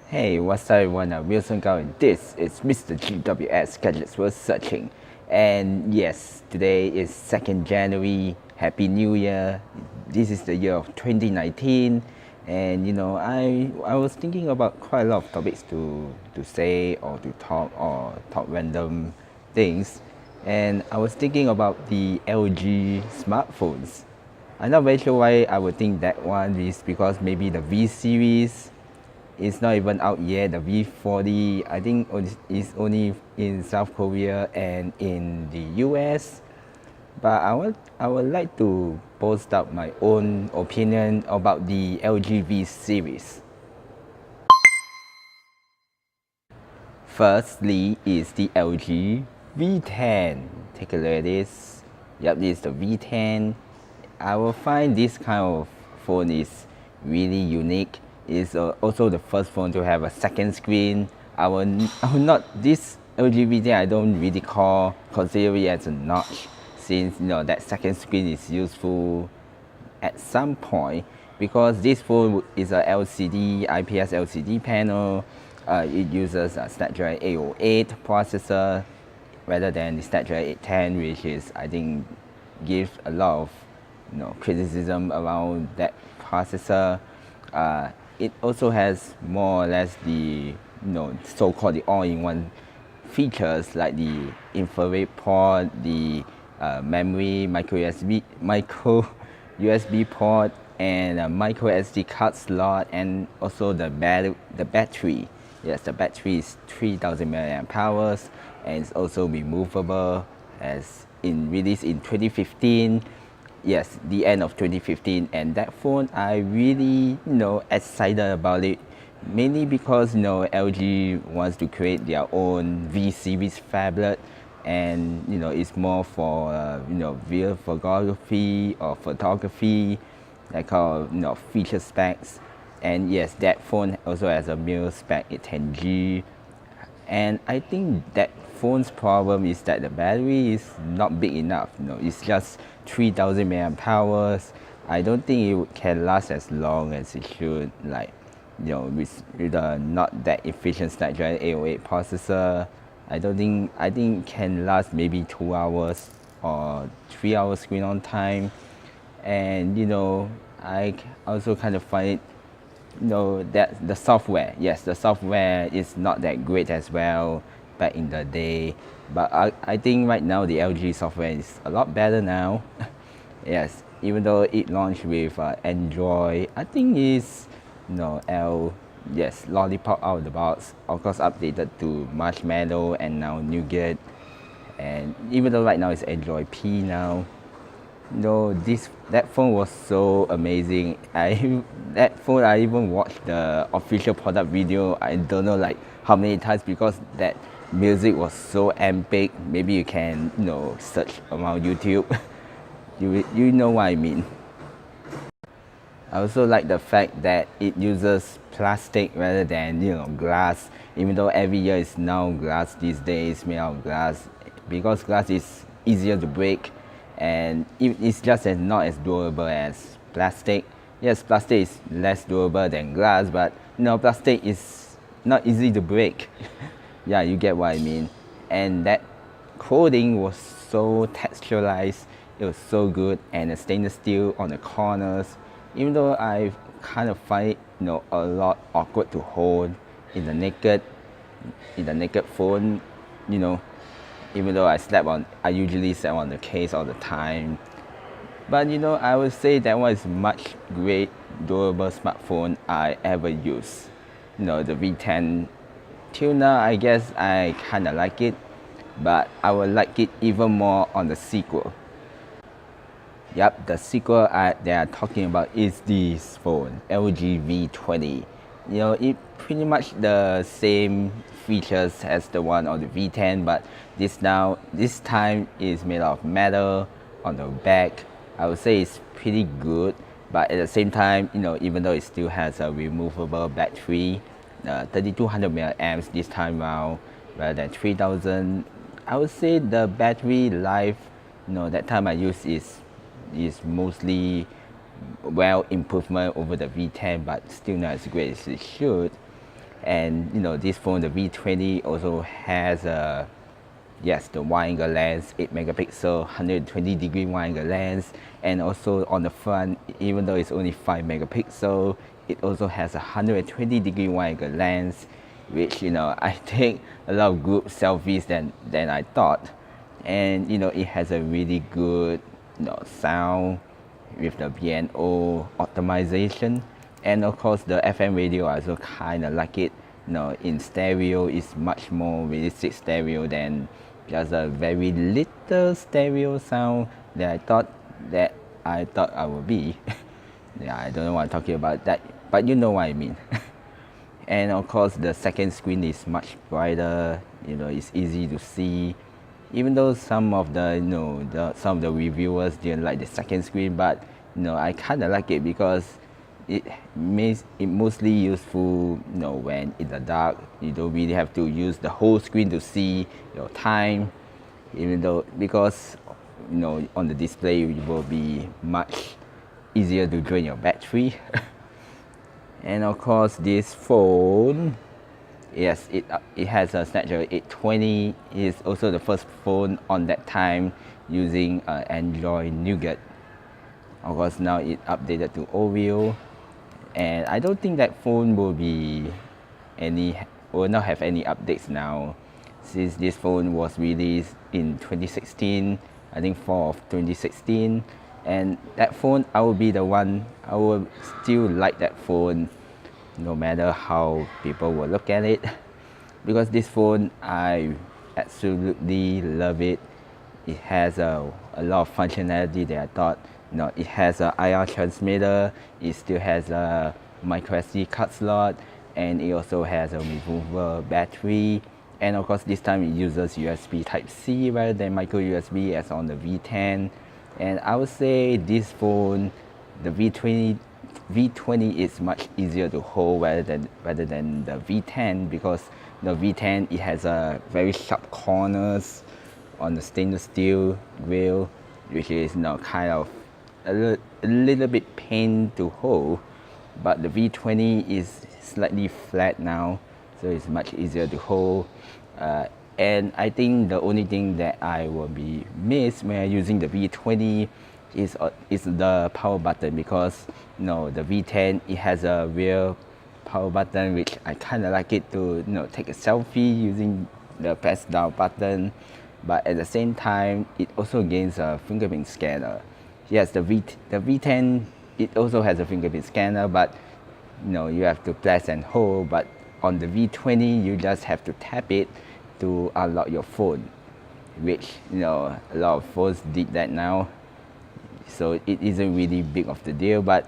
Hey, what's up everyone? I'm Wilson Gao and this is Mr. GWS Gadgets Worth Searching. And yes, today is 2nd January. Happy New Year. This is the year of 2019. And I was thinking about quite a lot of topics to say or to talk random things. And I was thinking about the LG smartphones. I'm not very sure why I would think that one is because maybe the V series it's not even out yet. The V40, I think, is only in South Korea and in the US. But I would like to post up my own opinion about the LG V series. Firstly is the LG V10. Take a look at this. Yep, this is the V10. I will find this kind of phone is really unique. It's also the first phone to have a second screen. I will not, this LG V10 I don't really consider it as a notch, since that second screen is useful at some point, because this phone is a LCD, IPS LCD panel. It uses a Snapdragon 808 processor rather than the Snapdragon 810, which is, I think, gives a lot of criticism around that processor. It also has more or less the so-called the all-in-one features like the infrared port, the memory, micro USB port, and a micro SD card slot, and also the battery. Yes, the battery is 3000 mAh and it's also removable, as released in 2015. Yes, the end of 2015, and that phone I really excited about it, mainly because LG wants to create their own V series phablet, and it's more for video photography or photography, like feature specs. And yes, that phone also has a mirror spec at 10G, and I think that phone's problem is that the battery is not big enough. It's just 3000 mAh. I don't think it can last as long as it should, like with a not that efficient Snapdragon 808 processor. I think it can last maybe 2 hours or 3 hours screen on time. And I also kind of find it that the software, yes, the software is not that great as well back in the day, but I think right now the LG software is a lot better now. Yes, even though it launched with Android, I think it's Lollipop out of the box, of course updated to Marshmallow and now Nougat. And even though right now it's Android P now, that phone was so amazing. That phone, I even watched the official product video, I don't know like how many times, because that music was so epic. Maybe you can search around YouTube. you know what I mean. I also like the fact that it uses plastic rather than glass, even though every year is now glass these days, made out of glass, because glass is easier to break and it's just not as durable as plastic. Yes, plastic is less durable than glass, but plastic is not easy to break. Yeah, you get what I mean. And that coating was so texturized, it was so good, and the stainless steel on the corners, even though I kind of find it a lot awkward to hold in the naked phone, even though I usually sleep on the case all the time. But I would say that one is much great durable smartphone I ever used. The V10 till now, I guess I kind of like it, but I would like it even more on the sequel. Yep, the sequel they are talking about is this phone, LG V20. It pretty much the same features as the one on the V10, but this time is made of metal on the back. I would say it's pretty good, but at the same time, even though it still has a removable battery, 3200 milliamps this time around rather than 3000. I would say the battery life, that time I use is mostly well improvement over the V10, but still not as great as it should. And this phone, the V20, also has a the wide angle lens, 8 megapixel, 120-degree wide angle lens, and also on the front, even though it's only 5 megapixel, it also has a 120-degree wide angle lens, which I take a lot of group selfies than I thought. And it has a really good sound with the piano optimization, and of course the FM radio. I also kind of like it. In stereo, it's much more realistic stereo than just a very little stereo sound that I thought I would be. Yeah, I don't know what I'm talking about that, but you know what I mean. And of course the second screen is much brighter. It's easy to see, even though some of the reviewers didn't like the second screen, but I kind of like it because it makes it mostly useful when in the dark. You don't really have to use the whole screen to see your time, even though because on the display it will be much easier to drain your battery. And of course this phone, yes, it has a Snapdragon 820. It's also the first phone on that time using Android Nougat. Of course now it updated to Oreo, and I don't think that phone will not have any updates now, since this phone was released in 2016, I think fall of 2016. And that phone, I will still like that phone no matter how people will look at it, because this phone, I absolutely love it. It has a lot of functionality that I thought. It has an IR transmitter, it still has a micro SD card slot, and it also has a removable battery. And of course this time it uses USB Type-C rather than micro USB as on the V10. And I would say this phone, the V20 is much easier to hold rather than the V10, because the V10, it has a very sharp corners on the stainless steel grill, which is kind of a little bit pain to hold. But the V20 is slightly flat now, so it's much easier to hold. And I think the only thing that I will be missed when I'm using the V20 is the power button, because the V10, it has a real power button, which I kind of like it to take a selfie using the press down button. But at the same time, it also gains a fingerprint scanner. Yes, the V10, it also has a fingerprint scanner, but you have to press and hold. But on the V20, you just have to tap it to unlock your phone, which a lot of phones did that now. So it isn't really big of the deal, but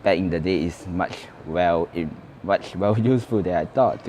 back in the day, it's much well useful than I thought.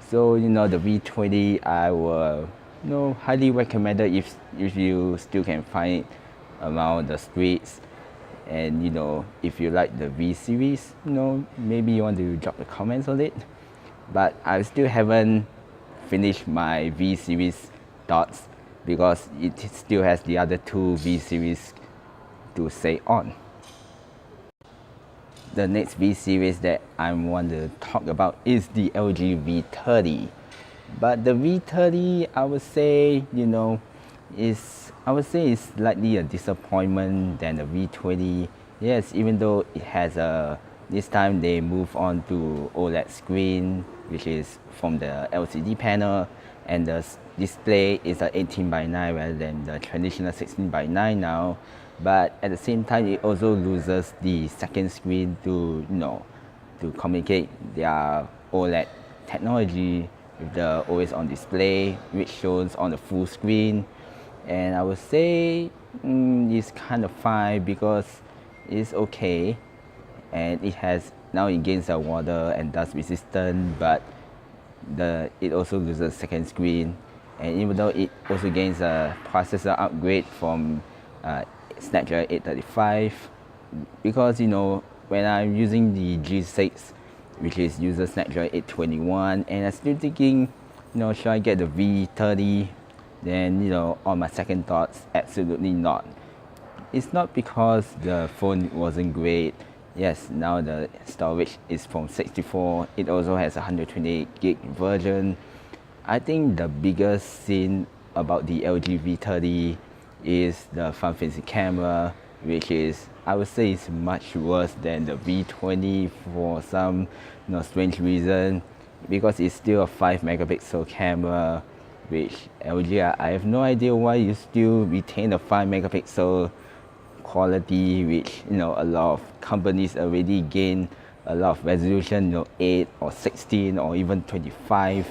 So the V20, I will highly recommend it if you still can find it around the streets. And if you like the V series, maybe you want to drop the comments on it. But I still haven't finished my V series thoughts, because it still has the other two V series to say on. The next V series that I want to talk about is the LG V30. But the V30, I would say, is slightly a disappointment than the V20. Yes, even though it has this time they move on to OLED screen, which is from the LCD panel, and the display is a 18:9 rather than the traditional 16:9 now. But at the same time, it also loses the second screen to communicate their OLED technology with the always on display, which shows on the full screen. And I would say it's kind of fine, because it's okay, and it gains a water and dust resistant, but it also loses second screen. And even though it also gains a processor upgrade from Snapdragon 835, because when I'm using the G6, which uses Snapdragon 821, and I'm still thinking, should I get the V30? Then on my second thoughts, absolutely not. It's not because the phone wasn't great, Yes, now the storage is from 64. It also has a 128 gig version. I think the biggest thing about the LG V30 is the front-facing camera, which is, I would say, is much worse than the V20 for some strange reason, because it's still a 5 megapixel camera, which LG, I have no idea why you still retain a 5 megapixel quality, which a lot of companies already gain a lot of resolution, 8 or 16 or even 25.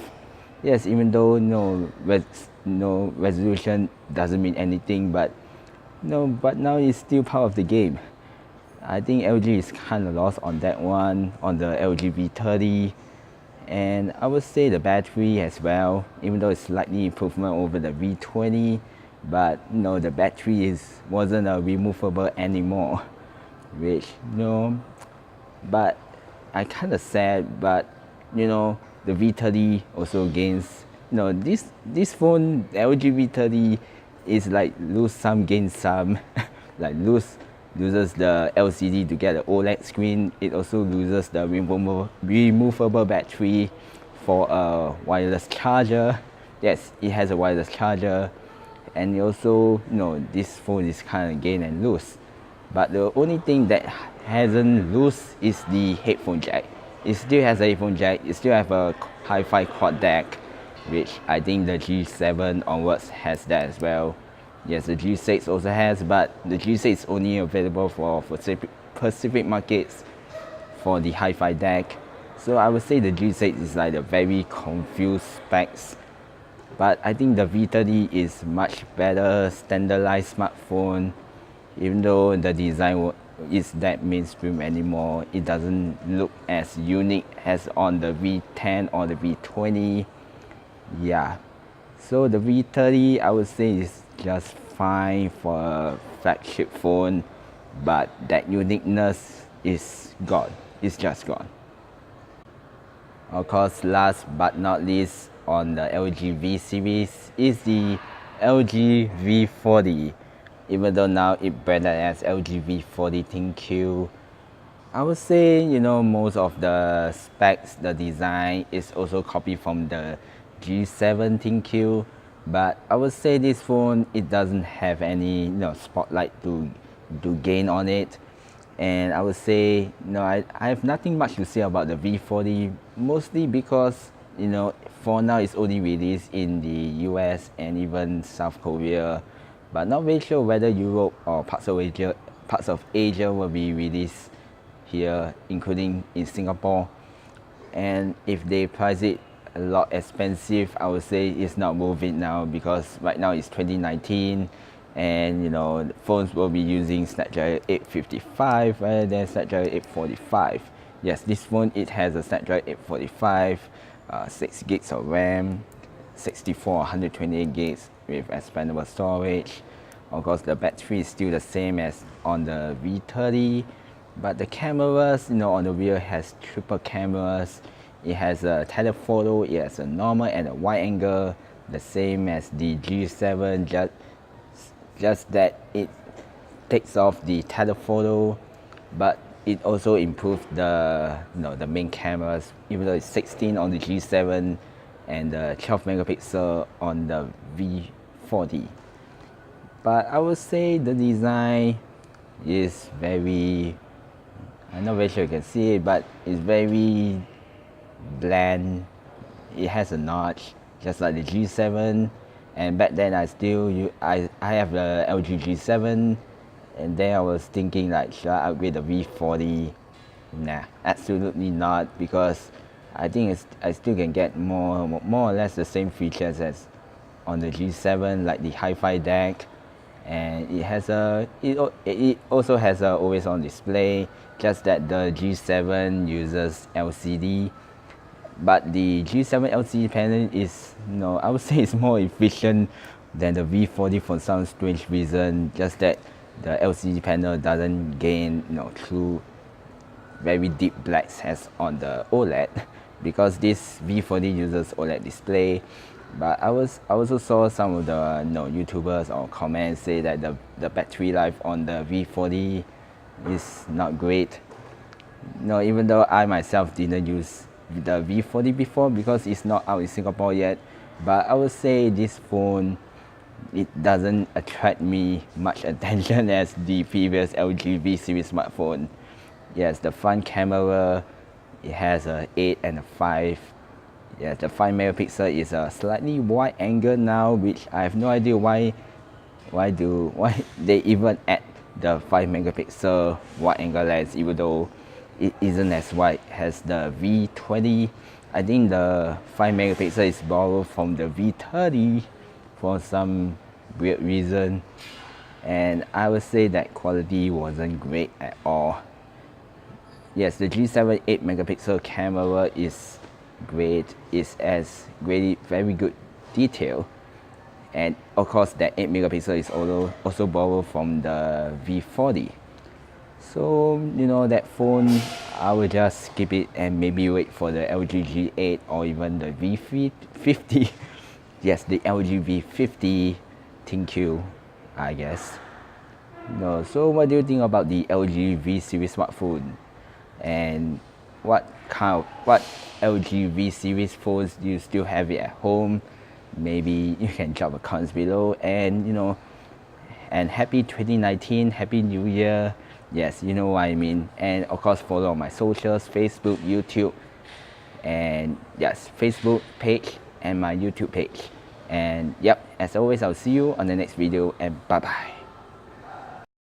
Yes, even though no resolution doesn't mean anything, but but now it's still part of the game. I think LG is kind of lost on that one, on the LG V30. And I would say the battery as well, even though it's slightly improvement over the V20, but the battery wasn't removable anymore, which but I kind of sad. But the V30 also gains, this phone, LG V30, is like lose some gain some like loses the LCD to get the OLED screen. It also loses the removable battery for a wireless charger. Yes, it has a wireless charger. And also, this phone is kind of gain and lose. But the only thing that hasn't lose is the headphone jack. It still has a headphone jack. It still have a hi-fi quad deck, which I think the G7 onwards has that as well. Yes, the G6 also has, but the G6 is only available for Pacific markets for the hi-fi deck. So I would say the G6 is like a very confused specs. But I think the V30 is much better standardized smartphone. Even though the design is that mainstream anymore, it doesn't look as unique as on the V10 or the V20. Yeah, so the V30, I would say, is just fine for a flagship phone, but that uniqueness is gone. It's just gone. Of course, last but not least on the LG V series is the LG V40. Even though now it branded as LG V40 thinq, I would say most of the specs, the design is also copied from the G7 thinq, but I would say this phone, it doesn't have any spotlight to gain on it. And I would say I have nothing much to say about the V40, mostly because for now it's only released in the US and even South Korea, but not very sure whether Europe or parts of Asia will be released here, including in Singapore. And if they price it a lot expensive, I would say it's not worth it now, because right now it's 2019 and phones will be using Snapdragon 855 rather than Snapdragon 845. Yes, this phone, it has a Snapdragon 845, 6 gigs of RAM, 64 128 gigs with expandable storage. Of course, the battery is still the same as on the V30, but the cameras, on the rear has triple cameras. It has a telephoto, it has a normal and a wide angle, the same as the G7, just that it takes off the telephoto, but it also improved the main cameras, even though it's 16 on the G7 and 12 megapixel on the V40. But I would say the design is very, I'm not very sure you can see it, but it's very bland. It has a notch just like the G7, and back then I have the LG G7, and then I was thinking like, should I upgrade the V40? Nah, absolutely not, because I think I still can get more or less the same features as on the G7, like the hi-fi deck, and it also has a always on display, just that the G7 uses LCD. But the G7 LCD panel is, I would say it's more efficient than the V40 for some strange reason, just that the LCD panel doesn't gain true very deep blacks as on the OLED, because this V40 uses OLED display. But I also saw some of the YouTubers or comments say that the battery life on the V40 is not great. No, even though I myself didn't use the V40 before because it's not out in Singapore yet, but I would say this phone, it doesn't attract me much attention as the previous LG V series smartphone. Yes, the front camera, it has a 8 and a 5. Yes, the 5 megapixel is a slightly wide angle now, which I have no idea why they even add the 5 megapixel wide angle lens, even though it isn't as wide as the V20. I think the 5 megapixel is borrowed from the V30 for some weird reason, and I would say that quality wasn't great at all. Yes, the G7 8 megapixel camera is great. It's as very good detail, and of course that 8 megapixel is also borrowed from the V40. So that phone, I will just skip it and maybe wait for the LG G8 or even the V50. Yes, the LG V50 thinq, I guess. No, so what do you think about the LG V series smartphone? And what LG V series phones do you still have it at home? Maybe you can drop a comments below, and and happy 2019, happy new year. Yes, you know what I mean. And of course follow on my socials, Facebook, YouTube, and yes, Facebook page and my YouTube page. And yep, as always, I'll see you on the next video, and bye bye.